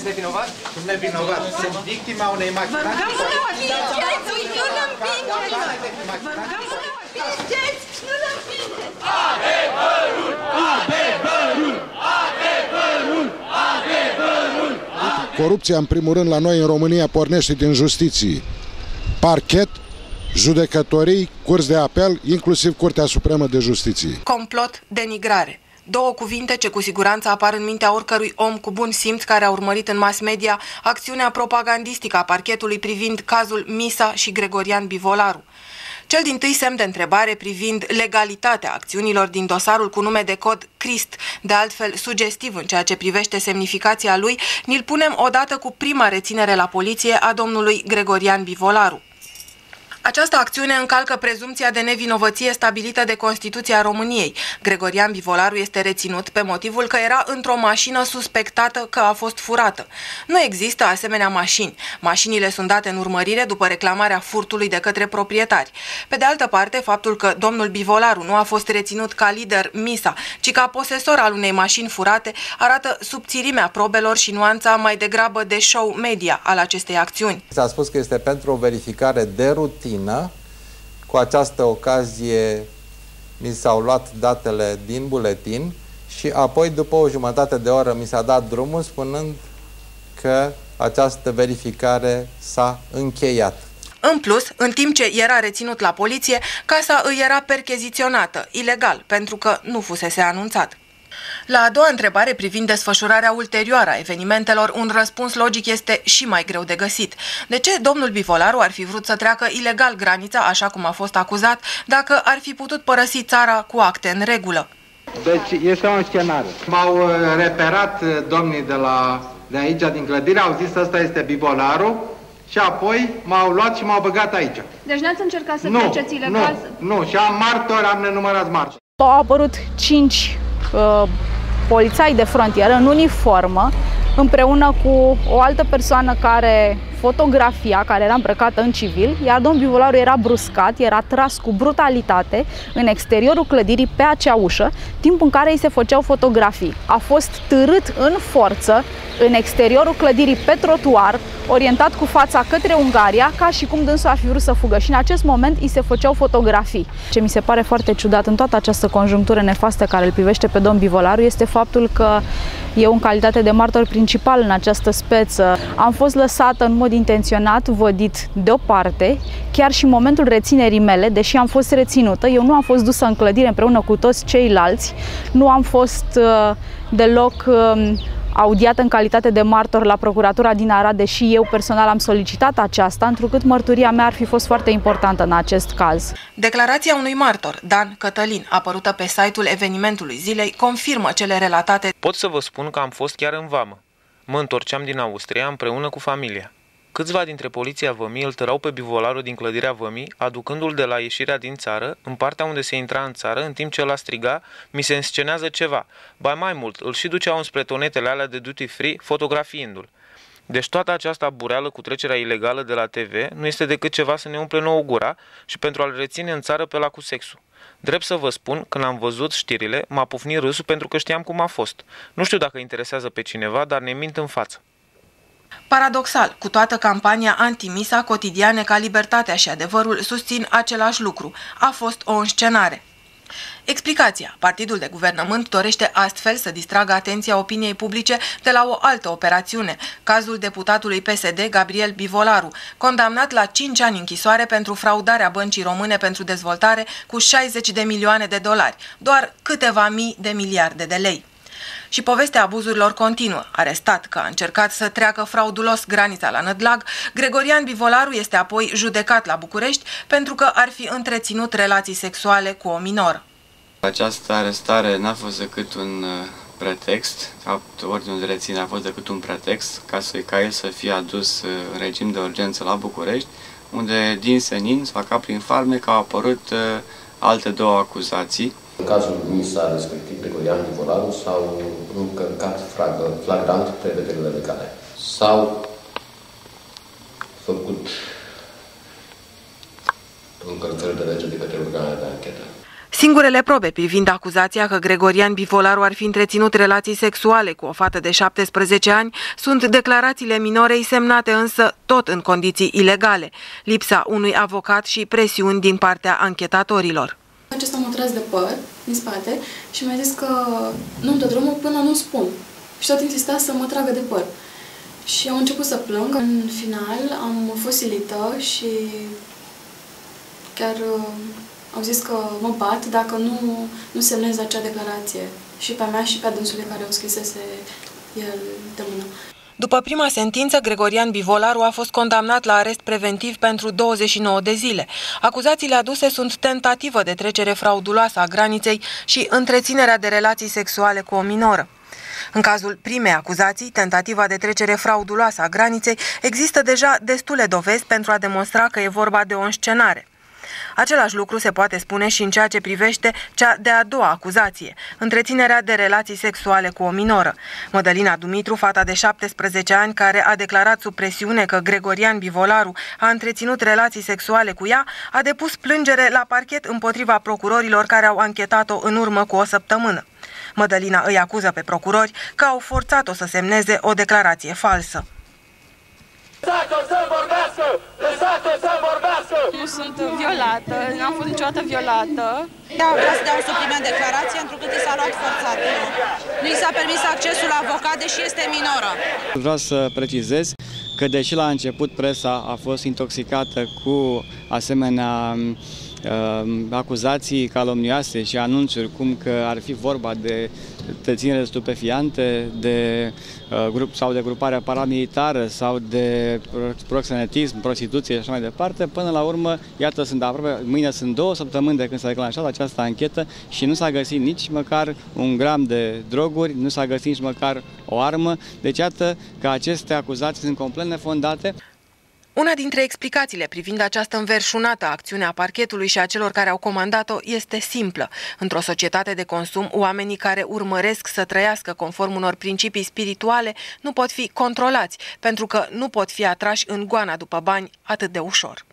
Sunteți nevinovat? Sunt nevinovat. Sunt victima unei machinații. Vă rugăm să nu împingeți! Nu-l împingeți! Vă rugăm să nu împingeți! Nu-l împingeți! Adevărul! Adevărul! Adevărul! Adevărul! Corupția, în primul rând, la noi în România pornește din justiție. Parchet, judecătorii, curți de apel, inclusiv Curtea Supremă de Justiție. Complot, denigrare. Două cuvinte ce cu siguranță apar în mintea oricărui om cu bun simț care a urmărit în mass media acțiunea propagandistică a parchetului privind cazul Misa și Gregorian Bivolaru. Cel dintâi semn de întrebare privind legalitatea acțiunilor din dosarul cu nume de cod Crist, de altfel sugestiv în ceea ce privește semnificația lui, ni-l punem odată cu prima reținere la poliție a domnului Gregorian Bivolaru. Această acțiune încalcă prezumția de nevinovăție stabilită de Constituția României. Gregorian Bivolaru este reținut pe motivul că era într-o mașină suspectată că a fost furată. Nu există asemenea mașini. Mașinile sunt date în urmărire după reclamarea furtului de către proprietari. Pe de altă parte, faptul că domnul Bivolaru nu a fost reținut ca lider Misa, ci ca posesor al unei mașini furate, arată subțirimea probelor și nuanța mai degrabă de show media al acestei acțiuni. S-a spus că este pentru o verificare de rutină. Cu această ocazie mi s-au luat datele din buletin și apoi, după o jumătate de oră, mi s-a dat drumul spunând că această verificare s-a încheiat. În plus, în timp ce era reținut la poliție, casa îi era percheziționată, ilegal, pentru că nu fusese anunțat. La a doua întrebare privind desfășurarea ulterioară a evenimentelor, un răspuns logic este și mai greu de găsit. De ce domnul Bivolaru ar fi vrut să treacă ilegal granița, așa cum a fost acuzat, dacă ar fi putut părăsi țara cu acte în regulă? Deci este un scenariu. M-au reperat domnii de aici, din clădire, au zis că ăsta este Bivolaru și apoi m-au luat și m-au băgat aici. Deci n-ați încercat să treceți ilegal? Nu, și am martori, am nenumărat martori. Au apărut 5 polițai de frontieră în uniformă, împreună cu o altă persoană care fotografia, care era îmbrăcată în civil, iar domnul Bivolaru era bruscat, era tras cu brutalitate în exteriorul clădirii pe acea ușă, timp în care îi se făceau fotografii. A fost târât în forță în exteriorul clădirii pe trotuar, orientat cu fața către Ungaria, ca și cum dânsul ar fi vrut să fugă. Și în acest moment îi se făceau fotografii. Ce mi se pare foarte ciudat în toată această conjunctură nefastă care îl privește pe domn Bivolaru este faptul că eu, în calitate de martor principal în această speță, am fost lăsată în mod intenționat vădit deoparte, chiar și în momentul reținerii mele, deși am fost reținută, eu nu am fost dusă în clădire împreună cu toți ceilalți, nu am fost deloc audiată în calitate de martor la Procuratura din Arad, deși eu personal am solicitat aceasta, întrucât mărturia mea ar fi fost foarte importantă în acest caz. Declarația unui martor, Dan Cătălin, apărută pe site-ul evenimentului zilei, confirmă cele relatate. Pot să vă spun că am fost chiar în vamă. Mă întorceam din Austria împreună cu familia. Câțiva dintre poliția vămii îl tărau pe Bivolaru din clădirea vămii, aducându-l de la ieșirea din țară, în partea unde se intra în țară, în timp ce ăla striga, mi se înscenează ceva. Ba mai mult, îl și duceau înspre tonetele alea de duty free, fotografiindu-l. Deci toată această abureală cu trecerea ilegală de la TV nu este decât ceva să ne umple nouă gura și pentru a-l reține în țară pe ăla cu sexul. Drept să vă spun, când am văzut știrile, m-a pufnit râsul pentru că știam cum a fost. Nu știu dacă interesează pe cineva, dar ne mint în față. Paradoxal, cu toată campania anti-Misa, cotidiane ca Libertatea și Adevărul susțin același lucru. A fost o înscenare. Explicația. Partidul de guvernământ dorește astfel să distragă atenția opiniei publice de la o altă operațiune, cazul deputatului PSD Gabriel Bivolaru, condamnat la 5 ani închisoare pentru fraudarea Băncii Române pentru Dezvoltare cu 60 de milioane de dolari, doar câteva mii de miliarde de lei. Și povestea abuzurilor continuă. Arestat că a încercat să treacă fraudulos granița la Nădlag, Gregorian Bivolaru este apoi judecat la București pentru că ar fi întreținut relații sexuale cu o minoră. Această arestare n-a fost decât un pretext, ordinul de reținere a fost decât un pretext ca el să fie adus în regim de urgență la București, unde din senin sau ca prin farmec au apărut alte două acuzații. În cazul Misa, respectiv Gregorian Bivolaru, s-au încălcat flagrant prevederile legale. S-au făcut încălcări de lege de către organele de anchetă. Singurele probe privind acuzația că Gregorian Bivolaru ar fi întreținut relații sexuale cu o fată de 17 ani sunt declarațiile minorei semnate însă tot în condiții ilegale, lipsa unui avocat și presiuni din partea anchetatorilor. Acesta m-a tras de păr din spate și mi-a zis că nu-mi dă drumul până nu spun. Și tot insista să mă tragă de păr. Și am început să plâng. În final am fost silită și chiar au zis că mă bat dacă nu semnez acea declarație. Și pe a mea și pe a dânsului care o scrisese el de mână. După prima sentință, Gregorian Bivolaru a fost condamnat la arest preventiv pentru 29 de zile. Acuzațiile aduse sunt tentativă de trecere frauduloasă a graniței și întreținerea de relații sexuale cu o minoră. În cazul primei acuzații, tentativa de trecere frauduloasă a graniței, există deja destule dovezi pentru a demonstra că e vorba de o înscenare. Același lucru se poate spune și în ceea ce privește cea de-a doua acuzație, întreținerea de relații sexuale cu o minoră. Mădălina Dumitru, fata de 17 ani, care a declarat sub presiune că Gregorian Bivolaru a întreținut relații sexuale cu ea, a depus plângere la parchet împotriva procurorilor care au anchetat-o în urmă cu o săptămână. Mădălina îi acuză pe procurori că au forțat-o să semneze o declarație falsă. Lăsați-o să vorbească! Lăsați-o să vorbească! Nu sunt violată, n-am fost niciodată violată. Ea vrea să dea un supliment declarație, pentru că i s-a luat forțat. Nu i s-a permis accesul la avocat, deși este minoră. Vreau să precizez că deși la început presa a fost intoxicată cu asemenea acuzații calomnioase și anunțuri cum că ar fi vorba de deținere stupefiante, de grup sau de grupare paramilitară sau de proxenetism, prostituție și așa mai departe, până la urmă, iată, mâine sunt 2 săptămâni de când s-a declanșat această anchetă și nu s-a găsit nici măcar un gram de droguri, nu s-a găsit nici măcar o armă, deci iată că aceste acuzații sunt complet nefondate. Una dintre explicațiile privind această înverșunată acțiune a parchetului și a celor care au comandat-o este simplă. Într-o societate de consum, oamenii care urmăresc să trăiască conform unor principii spirituale nu pot fi controlați, pentru că nu pot fi atrași în goana după bani atât de ușor.